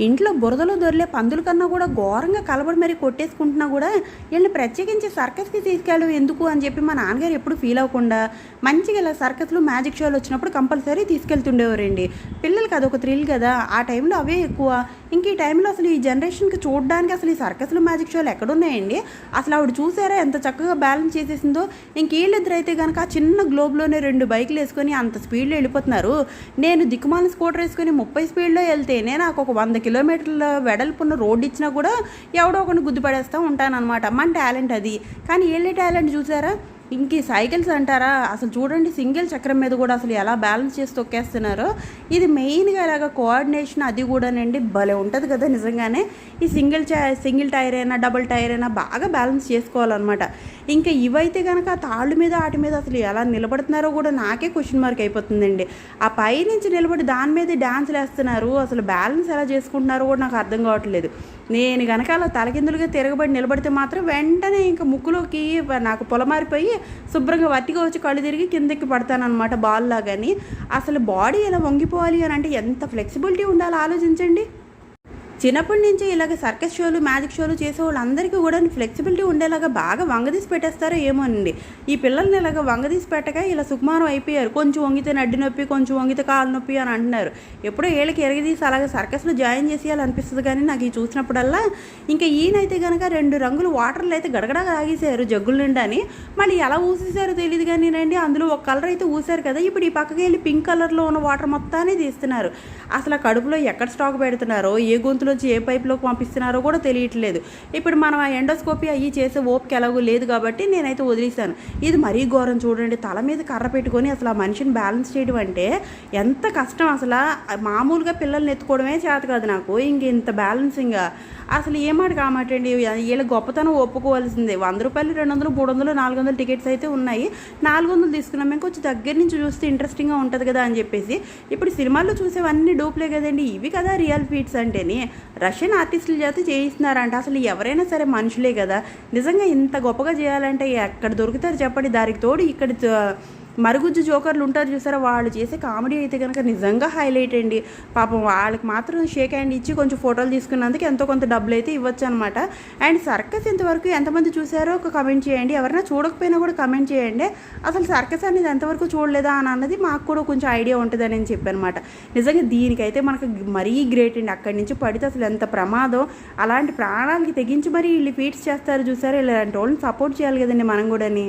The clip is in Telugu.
ఇంట్లో బురదలో దొరిలే పందుల కన్నా కూడా ఘోరంగా కలబడి మరీ కొట్టేసుకుంటున్నా కూడా వీళ్ళని ప్రత్యేకించి సర్కస్కి తీసుకెళ్ళడం ఎందుకు అని చెప్పి మా నాన్నగారు ఎప్పుడు ఫీల్ అవ్వకుండా మంచిగా ఇలా సర్కస్లు మ్యాజిక్ షోలు వచ్చినప్పుడు కంపల్సరీ తీసుకెళ్తుండేవారండి. పిల్లలకి అదొక థ్రిల్ కదా, ఆ టైంలో అవే ఎక్కువ. ఇంక ఈ టైంలో అసలు ఈ జనరేషన్కి చూడడానికి అసలు ఈ సర్కస్లు మ్యాజిక్ షోలు ఎక్కడున్నాయండి? అసలు ఆవిడ చూసారా ఎంత చక్కగా బ్యాలెన్స్ చేసేసిందో. ఇంక వీళ్ళిద్దరు అయితే కనుక ఆ చిన్న గ్లోబ్లోనే 2 బైకులు వేసుకొని అంత స్పీడ్లో వెళ్ళిపోతున్నారు. నేను దిక్కుమాల స్కూటర్ వేసుకొని 30 స్పీడ్లో వెళ్తేనే నాకు ఒక 100 కిలోమీటర్ల వెడల్పున్న రోడ్డు ఇచ్చినా కూడా ఎవడో ఒకరిని గుద్దుపడేస్తూ ఉంటానన్నమాట. మన టాలెంట్ అది. కానీ వీళ్ళే టాలెంట్ చూసారా? ఇంక ఈ సైకిల్స్ అంటారా, అసలు చూడండి సింగిల్ చక్రం మీద కూడా అసలు ఎలా బ్యాలెన్స్ చేసి తొక్కేస్తున్నారో. ఇది మెయిన్గా ఇలాగ కోఆర్డినేషన్ అది కూడానండి భలే ఉంటుంది కదా నిజంగానే. ఈ సింగిల్ టైర్ అయినా డబుల్ టైర్ అయినా బాగా బ్యాలెన్స్ చేసుకోవాలన్నమాట. ఇంకా ఇవైతే కనుక తాళ్ళు మీద వాటి మీద అసలు ఎలా నిలబడుతున్నారో కూడా నాకే క్వశ్చన్ మార్క్ అయిపోతుందండి. ఆ పై నుంచి నిలబడి దాని మీద డ్యాన్స్లు వేస్తున్నారు. అసలు బ్యాలెన్స్ ఎలా చేసుకుంటున్నారో కూడా నాకు అర్థం కావట్లేదు. నేను కనుక అలా తలకిందులుగా తిరగబడి నిలబడితే మాత్రం వెంటనే ఇంకా ముక్కులోకి నాకు పొలమారిపోయి శుభ్రంగా వట్టిగా వచ్చి కళ్ళు తిరిగి కిందకి పడతానమాట బాల్ లాగాని. అసలు బాడీ ఎలా వంగిపోవాలి అని అంటే ఎంత ఫ్లెక్సిబిలిటీ ఉండాలో ఆలోచించండి. చిన్నప్పటి నుంచి ఇలాగ సర్కస్ షోలు మ్యాజిక్ షోలు చేసే వాళ్ళందరికీ కూడా ఫ్లెక్సిబిలిటీ ఉండేలాగా బాగా వంగదీసి పెట్టేస్తారో ఏమో అండి. ఈ పిల్లల్ని ఇలాగ వంగదీసి పెట్టక ఇలా సుకుమారం అయిపోయారు. కొంచెం వంగితే నడ్డి నొప్పి, కొంచెం వంగితే కాలు నొప్పి అని అంటున్నారు. ఎప్పుడో ఏళ్ళకి ఎరగదీసి అలాగే సర్కస్లో జాయిన్ చేసేయాలనిపిస్తుంది. కానీ నాకు ఈ చూసినప్పుడల్లా ఇంకా ఈయనైతే కనుక 2 రంగులు వాటర్లు అయితే గడగడా తాగేశారు జగ్గుల నిండా అని. మళ్ళీ ఎలా ఊసేసారో తెలియదు కానీ రండి, అందులో ఒక కలర్ అయితే ఊసారు కదా. ఇప్పుడు ఈ పక్కకి వెళ్ళి పింక్ కలర్లో ఉన్న వాటర్ మొత్తాన్ని తీస్తున్నారు. అసలు ఆ కడుపులో ఎక్కడ స్టాక్ పెడుతున్నారో, ఏ గొంతులో ఏ పైపులోకి పంపిస్తున్నారో కూడా తెలియట్లేదు. ఇప్పుడు మనం ఆ ఎండోస్కోపీ అయ్యి చేసే ఓపిక ఎలాగో లేదు కాబట్టి నేనైతే వదిలేశాను. ఇది మరీ ఘోరం చూడండి. తల మీద కర్ర పెట్టుకొని అసలు ఆ మనిషిని బ్యాలెన్స్ చేయడం అంటే ఎంత కష్టం. అసలు మామూలుగా పిల్లల్ని ఎత్తుకోవడమే చేత కాదు నాకు, ఇంక ఇంత బ్యాలెన్సింగ్గా అసలు ఏమాట కామాటండి. వీళ్ళ గొప్పతనం ఒప్పుకోవాల్సిందే. 100 రూపాయలు 200 300 400 టికెట్స్ అయితే ఉన్నాయి. 400 తీసుకున్నాం. మేము కొంచెం దగ్గర నుంచి చూస్తే ఇంట్రెస్టింగ్గా ఉంటుంది కదా అని చెప్పేసి. ఇప్పుడు సినిమాల్లో చూసేవన్నీ డూప్లే కదండి, ఇవి కదా రియల్ ఫీట్స్ అంటేనే. రష్యన్ ఆర్టిస్టుల చేత చేయిస్తున్నారంట. అసలు ఎవరైనా సరే మనుషులే కదా. నిజంగా ఇంత గొప్పగా చేయాలంటే ఎక్కడ దొరుకుతారు చెప్పండి. దానికి తోడు ఇక్కడ మరుగుజ్జు జోకర్లు ఉంటారు చూసారా, వాళ్ళు చేసే కామెడీ అయితే కనుక నిజంగా హైలైట్ అండి. పాపం వాళ్ళకి మాత్రం షేక్ హ్యాండ్ ఇచ్చి కొంచెం ఫోటోలు తీసుకున్నందుకు ఎంతో కొంత డబ్బులు అయితే ఇవ్వచ్చు అనమాట. అండ్ సర్కస్ ఇంతవరకు ఎంతమంది చూసారో ఒక కమెంట్ చేయండి. ఎవరైనా చూడకపోయినా కూడా కమెంట్ చేయండి. అసలు సర్కస్ అనేది ఎంతవరకు చూడలేదా అని అన్నది మాకు కూడా కొంచెం ఐడియా ఉంటుందని నేను చెప్పానమాట. నిజంగా దీనికైతే మనకు మరీ గ్రేట్ అండి. అక్కడి నుంచి పడితే అసలు ఎంత ప్రమాదం. అలాంటి ప్రాణాలకి తెగించి మరీ వీళ్ళు ఫీట్స్ చేస్తారు చూసారు. ఇలాంటి వాళ్ళని సపోర్ట్ చేయాలి కదండి మనం కూడాని.